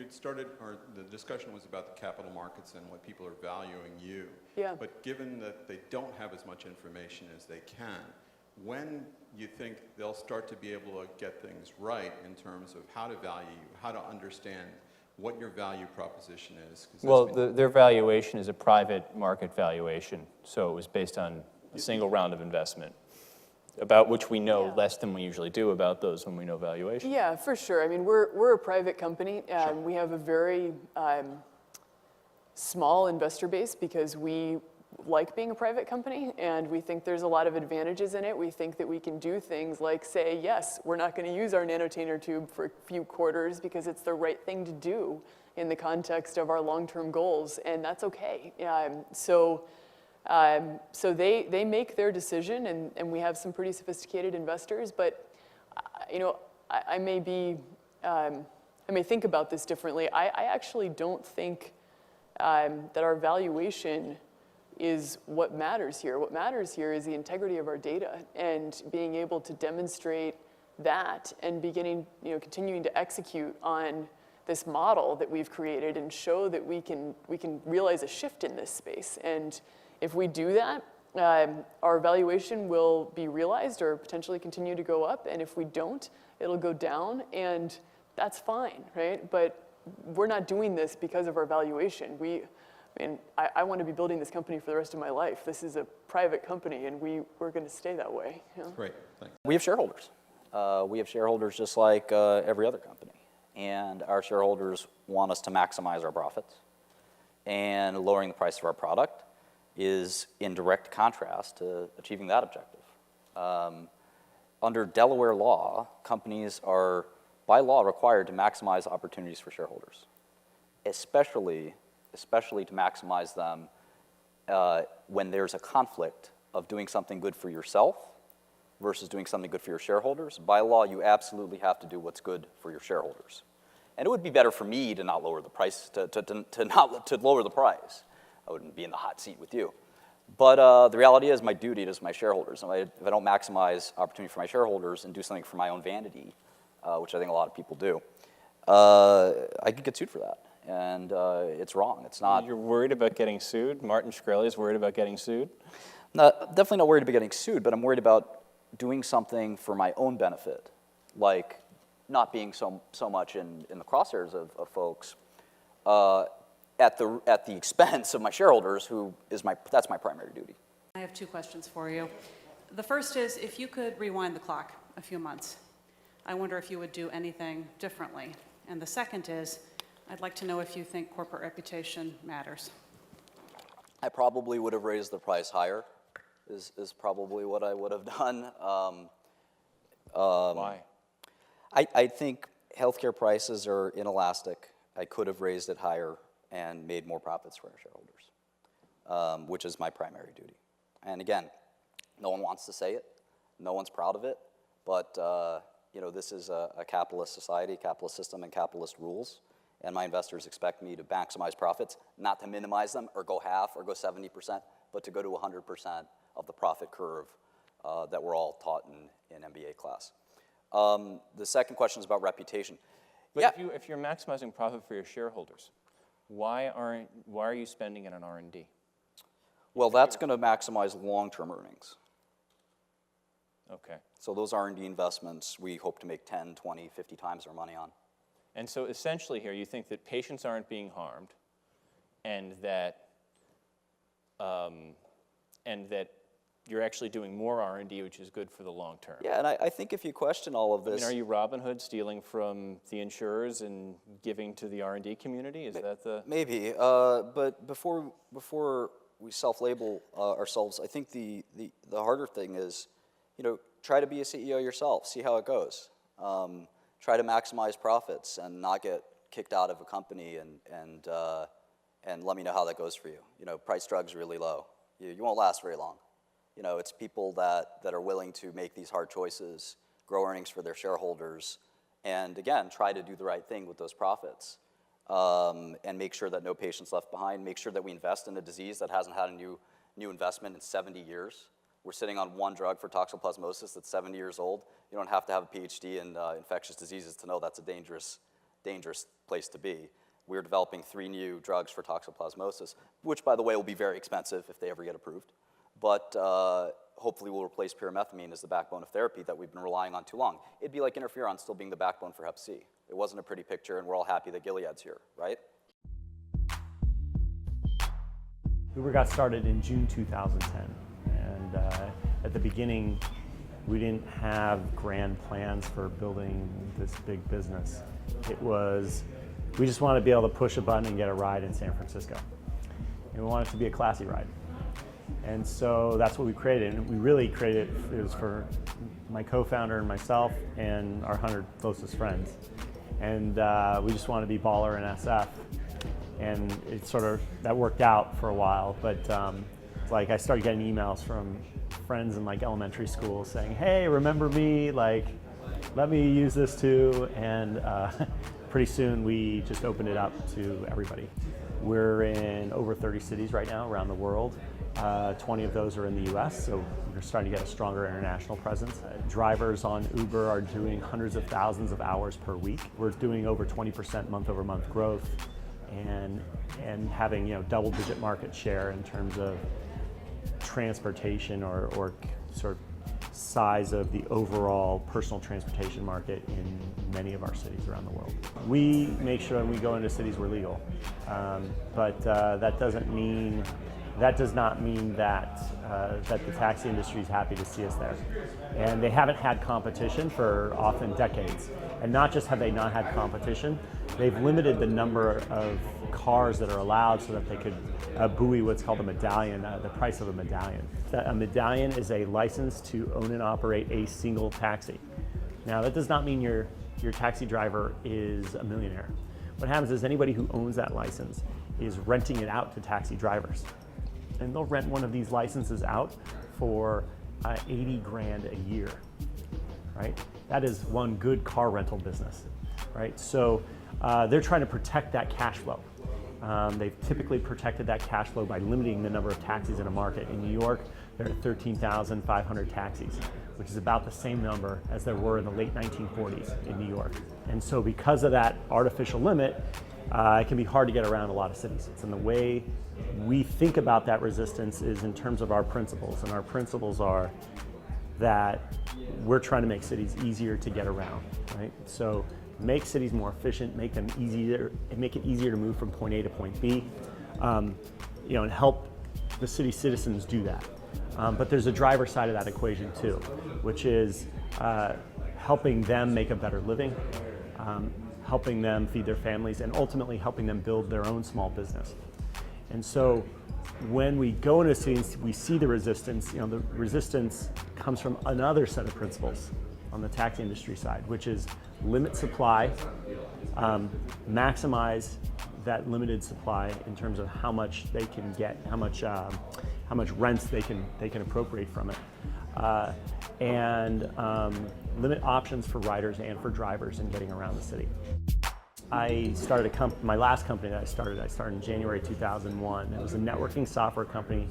we'd started, or the discussion was about the capital markets and what people are valuing you. Yeah. But given that they don't have as much information as they can, when you think they'll start to be able to get things right in terms of how to value you, how to understand what your value proposition is? Well, their valuation is a private market valuation, so it was based on a single round of investment, about which we know less than we usually do about those when we know valuation. Yeah, for sure. I mean, we're a private company. Sure. We have a very small investor base because we like being a private company, and we think there's a lot of advantages in it. We think that we can do things like say, yes, we're not going to use our nanotainer tube for a few quarters because it's the right thing to do in the context of our long-term goals, and that's okay. So they make their decision, and we have some pretty sophisticated investors, but I may think about this differently. I actually don't think that our valuation is what matters here. What matters here is the integrity of our data and being able to demonstrate that and continuing to execute on this model that we've created and show that we can realize a shift in this space. And if we do that, our valuation will be realized or potentially continue to go up. And if we don't, it'll go down, and that's fine, right? But we're not doing this because of our valuation. I want to be building this company for the rest of my life. This is a private company, and we're going to stay that way. Great, thanks. We have shareholders. We have shareholders just like every other company. And our shareholders want us to maximize our profits. And lowering the price of our product is in direct contrast to achieving that objective. Under Delaware law, companies are, by law, required to maximize opportunities for shareholders, especially to maximize them when there's a conflict of doing something good for yourself versus doing something good for your shareholders. By law, you absolutely have to do what's good for your shareholders. And it would be better for me to not lower the price, to lower the price. I wouldn't be in the hot seat with you. But the reality is my duty is my shareholders. If I don't maximize opportunity for my shareholders and do something for my own vanity, which I think a lot of people do, I could get sued for that. And it's wrong. It's not. You're worried about getting sued? Martin Shkreli is worried about getting sued? Definitely not worried about getting sued, but I'm worried about doing something for my own benefit, like not being so much in the crosshairs of folks at the expense of my shareholders, that's my primary duty. I have two questions for you. The first is, if you could rewind the clock a few months, I wonder if you would do anything differently. And the second is, I'd like to know if you think corporate reputation matters. I probably would have raised the price higher, is probably what I would have done. Why? I think healthcare prices are inelastic. I could have raised it higher and made more profits for our shareholders, which is my primary duty. And again, no one wants to say it. No one's proud of it. But this is a capitalist society, capitalist system, and capitalist rules. And my investors expect me to maximize profits, not to minimize them or go half or go 70%, but to go to 100% of the profit curve that we're all taught in MBA class. The second question is about reputation. But if you're maximizing profit for your shareholders, why are you spending it on R&D? Well, that's going to maximize long-term earnings. Okay. So those R&D investments, we hope to make 10, 20, 50 times our money on. And so essentially here, you think that patients aren't being harmed, and that you're actually doing more R&D, which is good for the long term. Yeah, and I think if you question all of this... I mean, are you Robin Hood stealing from the insurers and giving to the R&D community? Is that the... Maybe, but before we self-label ourselves, I think the harder thing is, try to be a CEO yourself, see how it goes. Try to maximize profits and not get kicked out of a company, and let me know how that goes for you. Price drug's really low. You won't last very long. It's people that are willing to make these hard choices, grow earnings for their shareholders, and again, try to do the right thing with those profits, and make sure that no patient's left behind, make sure that we invest in a disease that hasn't had a new investment in 70 years. We're sitting on one drug for toxoplasmosis that's 70 years old. You don't have to have a PhD in infectious diseases to know that's a dangerous place to be. We're developing 3 new drugs for toxoplasmosis, which, by the way, will be very expensive if they ever get approved. But hopefully will replace pyrimethamine as the backbone of therapy that we've been relying on too long. It'd be like interferon still being the backbone for hep C. It wasn't a pretty picture, and we're all happy that Gilead's here, right? Uber got started in June 2010, and at the beginning, we didn't have grand plans for building this big business. It was, we just wanted to be able to push a button and get a ride in San Francisco. And we wanted it to be a classy ride. And so that's what we created. And we really created it was for my co-founder and myself and our 100 closest friends. And we just wanted to be baller and SF. And it sort of, that worked out for a while. But like I started getting emails from friends in like elementary school saying, hey, remember me? Like, let me use this too. And pretty soon we just opened it up to everybody. We're in over 30 cities right now around the world. 20 of those are in the US, so we're starting to get a stronger international presence. Drivers on Uber are doing hundreds of thousands of hours per week. We're doing over 20% month-over-month growth and having double-digit market share in terms of transportation or sort of size of the overall personal transportation market in many of our cities around the world. We make sure when we go into cities we're legal, but that does not mean that the taxi industry is happy to see us there. And they haven't had competition for often decades. And not just have they not had competition, they've limited the number of cars that are allowed so that they could buoy what's called a medallion, the price of a medallion. A medallion is a license to own and operate a single taxi. Now that does not mean your taxi driver is a millionaire. What happens is anybody who owns that license is renting it out to taxi drivers. And they'll rent one of these licenses out for 80 grand a year, right? That is one good car rental business, right? So they're trying to protect that cash flow. They've typically protected that cash flow by limiting the number of taxis in a market. In New York, there are 13,500 taxis, which is about the same number as there were in the late 1940s in New York. And so because of that artificial limit, it can be hard to get around a lot of cities. It's in the way we think about that resistance is in terms of our principles, and our principles are that we're trying to make cities easier to get around, right? So make cities more efficient, make it easier to move from point A to point B, and help the city citizens do that. But there's a driver side of that equation too, which is helping them make a better living, helping them feed their families, and ultimately helping them build their own small business. And so when we go into cities, we see the resistance. The resistance comes from another set of principles on the taxi industry side, which is limit supply, maximize that limited supply in terms of how much they can get, how much rents they can appropriate from it, and limit options for riders and for drivers in getting around the city. I started my last company that I started in January 2001. It was a networking software company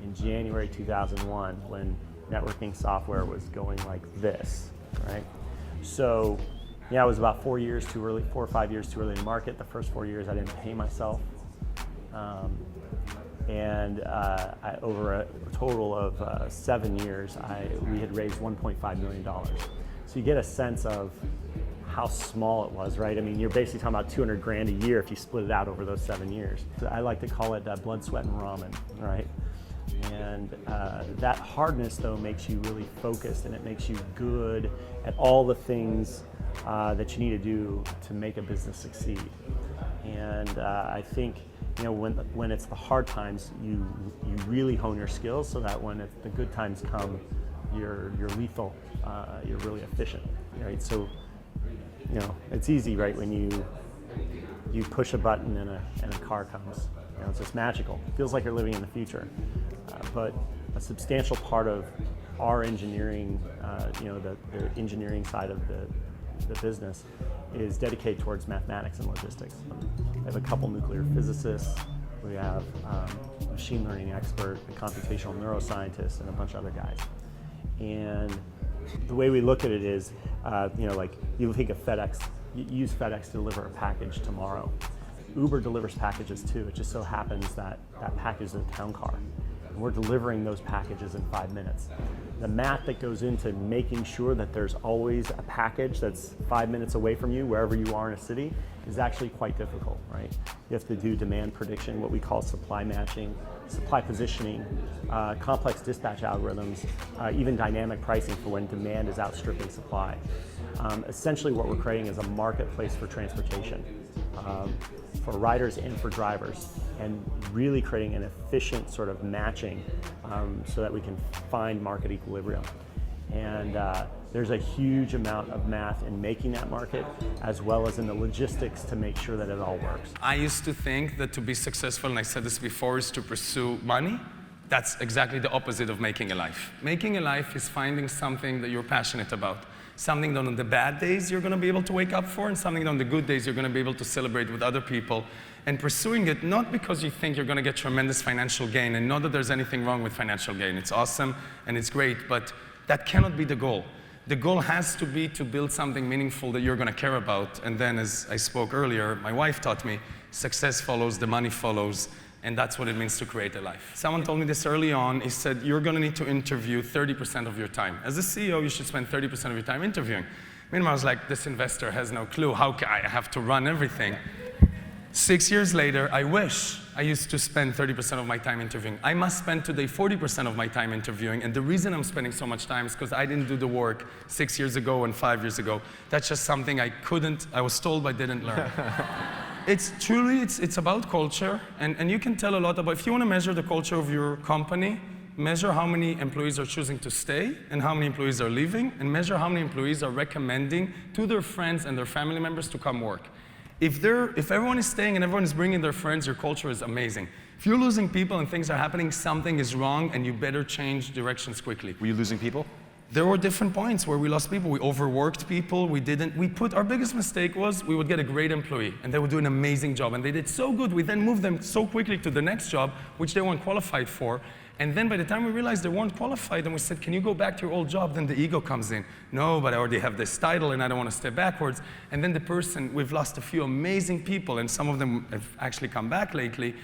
in January 2001 when networking software was going like this, right? So, yeah, it was about 4 years too early, 4 or 5 years too early to market. The first 4 years I didn't pay myself. Over a total of 7 years, we had raised $1.5 million. So you get a sense of how small it was, right? I mean, you're basically talking about 200 grand a year if you split it out over those 7 years. I like to call it blood, sweat, and ramen, right? And that hardness, though, makes you really focused, and it makes you good at all the things that you need to do to make a business succeed. And I think, when it's the hard times, you really hone your skills so that when the good times come, you're lethal, you're really efficient, right? So, it's easy, right, when you push a button and a car comes. It's just magical. It feels like you're living in the future. But a substantial part of our engineering, the engineering side of the business is dedicated towards mathematics and logistics. We have a couple nuclear physicists. We have a machine learning expert, a computational neuroscientist, and a bunch of other guys. And the way we look at it is, like you think of FedEx use FedEx to deliver a package tomorrow. Uber delivers packages too. It just so happens that that package is a town car. And we're delivering those packages in 5 minutes. The math that goes into making sure that there's always a package that's 5 minutes away from you, wherever you are in a city, is actually quite difficult, right? You have to do demand prediction, what we call supply matching, supply positioning, complex dispatch algorithms, even dynamic pricing for when demand is outstripping supply. Essentially what we're creating is a marketplace for transportation, for riders and for drivers, and really creating an efficient sort of matching so that we can find market equilibrium. And there's a huge amount of math in making that market, as well as in the logistics to make sure that it all works. I used to think that to be successful, and I said this before, is to pursue money. That's exactly the opposite of making a life. Making a life is finding something that you're passionate about. Something that on the bad days you're going to be able to wake up for, and something that on the good days you're going to be able to celebrate with other people. And pursuing it not because you think you're going to get tremendous financial gain, and not that there's anything wrong with financial gain. It's awesome and it's great, but that cannot be the goal. The goal has to be to build something meaningful that you're going to care about. And then, as I spoke earlier, my wife taught me, success follows, the money follows. And that's what it means to create a life. Someone told me this early on. He said, you're going to need to interview 30% of your time. As a CEO, you should spend 30% of your time interviewing. Meanwhile, I was like, this investor has no clue. How can I have to run everything? 6 years later, I wish I used to spend 30% of my time interviewing. I must spend today 40% of my time interviewing. And the reason I'm spending so much time is because I didn't do the work 6 years ago and 5 years ago. That's just something I was told but didn't learn. It's truly, it's about culture, and you can tell a lot about, if you want to measure the culture of your company, measure how many employees are choosing to stay and how many employees are leaving, and measure how many employees are recommending to their friends and their family members to come work. If everyone is staying and everyone is bringing their friends, your culture is amazing. If you're losing people and things are happening, something is wrong, and you better change directions quickly. Were you losing people? There were different points where we lost people. We overworked people. Our biggest mistake was we would get a great employee and they would do an amazing job, and they did so good. We then moved them so quickly to the next job, which they weren't qualified for. And then by the time we realized they weren't qualified, and we said, can you go back to your old job? Then the ego comes in. No, but I already have this title and I don't want to step backwards. And then we've lost a few amazing people, and some of them have actually come back lately.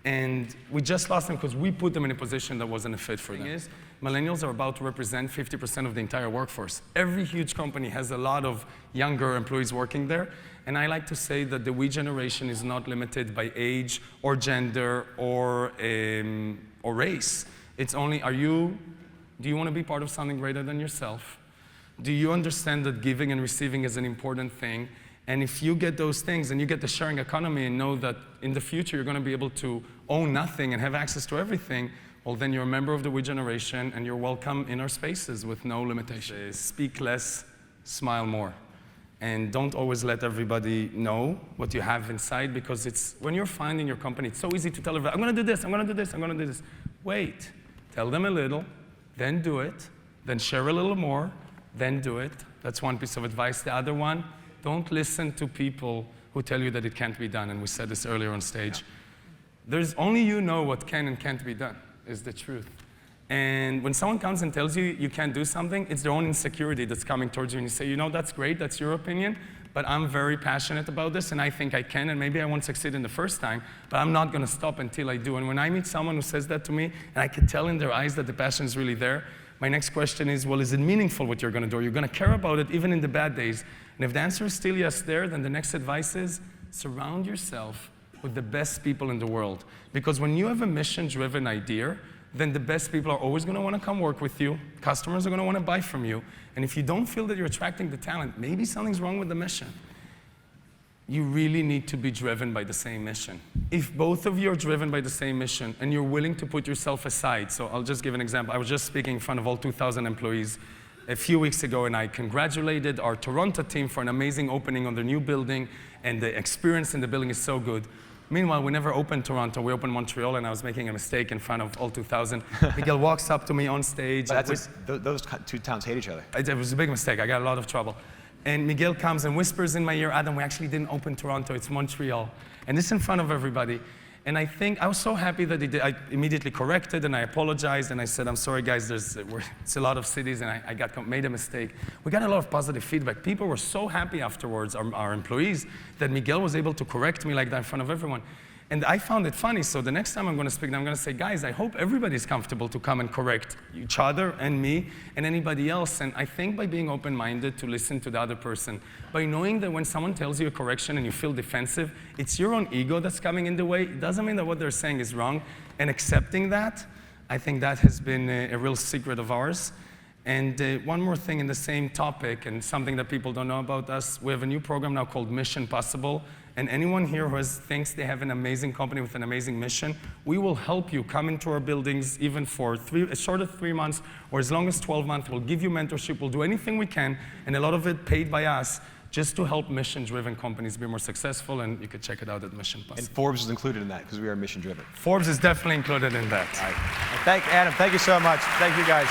And we just lost them because we put them in a position that wasn't a fit for them. Millennials are about to represent 50% of the entire workforce. Every huge company has a lot of younger employees working there. And I like to say that the we generation is not limited by age or gender or race. It's only, do you want to be part of something greater than yourself? Do you understand that giving and receiving is an important thing? And if you get those things and you get the sharing economy and know that in the future you're going to be able to own nothing and have access to everything, well, then you're a member of the we generation and you're welcome in our spaces with no limitations. Speak less, smile more. And don't always let everybody know what you have inside, because when you're finding your company, it's so easy to tell everybody, I'm going to do this, I'm going to do this, I'm going to do this. Wait, tell them a little, then do it, then share a little more, then do it. That's one piece of advice. The other one, don't listen to people who tell you that it can't be done. And we said this earlier on stage. There's only you know what can and can't be done, is the truth. And when someone comes and tells you you can't do something, it's their own insecurity that's coming towards you. And you say, you know, that's great, that's your opinion, but I'm very passionate about this, and I think I can, and maybe I won't succeed in the first time, but I'm not going to stop until I do. And when I meet someone who says that to me, and I can tell in their eyes that the passion is really there, my next question is, well, is it meaningful what you're going to do? Are you going to care about it even in the bad days? And if the answer is still yes there, then the next advice is surround yourself with the best people in the world. Because when you have a mission-driven idea, then the best people are always going to want to come work with you. Customers are going to want to buy from you. And if you don't feel that you're attracting the talent, maybe something's wrong with the mission. You really need to be driven by the same mission. If both of you are driven by the same mission and you're willing to put yourself aside, so I'll just give an example. I was just speaking in front of all 2,000 employees a few weeks ago, and I congratulated our Toronto team for an amazing opening on their new building, and the experience in the building is so good. Meanwhile, we never opened Toronto, we opened Montreal, and I was making a mistake in front of all 2,000. Miguel walks up to me on stage. Those two towns hate each other. It was a big mistake, I got a lot of trouble. And Miguel comes and whispers in my ear, Adam, we actually didn't open Toronto, it's Montreal. And this in front of everybody. And I think I was so happy that he did. I immediately corrected and I apologized and I said, I'm sorry guys, it's a lot of cities and I made a mistake. We got a lot of positive feedback. People were so happy afterwards, our employees, that Miguel was able to correct me like that in front of everyone. And I found it funny, so the next time I'm going to speak, I'm going to say, guys, I hope everybody's comfortable to come and correct each other and me and anybody else. And I think by being open-minded to listen to the other person, by knowing that when someone tells you a correction and you feel defensive, it's your own ego that's coming in the way. It doesn't mean that what they're saying is wrong. And accepting that, I think that has been a real secret of ours. And one more thing in the same topic, and something that people don't know about us, we have a new program now called Mission Possible. And anyone here who thinks they have an amazing company with an amazing mission, we will help you come into our buildings even for as short as 3 months or as long as 12 months. We'll give you mentorship. We'll do anything we can, and a lot of it paid by us, just to help mission-driven companies be more successful. And you can check it out at Mission Possible. And Forbes is included in that because we are mission-driven. Forbes is definitely included in that. All right. Adam, thank you so much. Thank you, guys.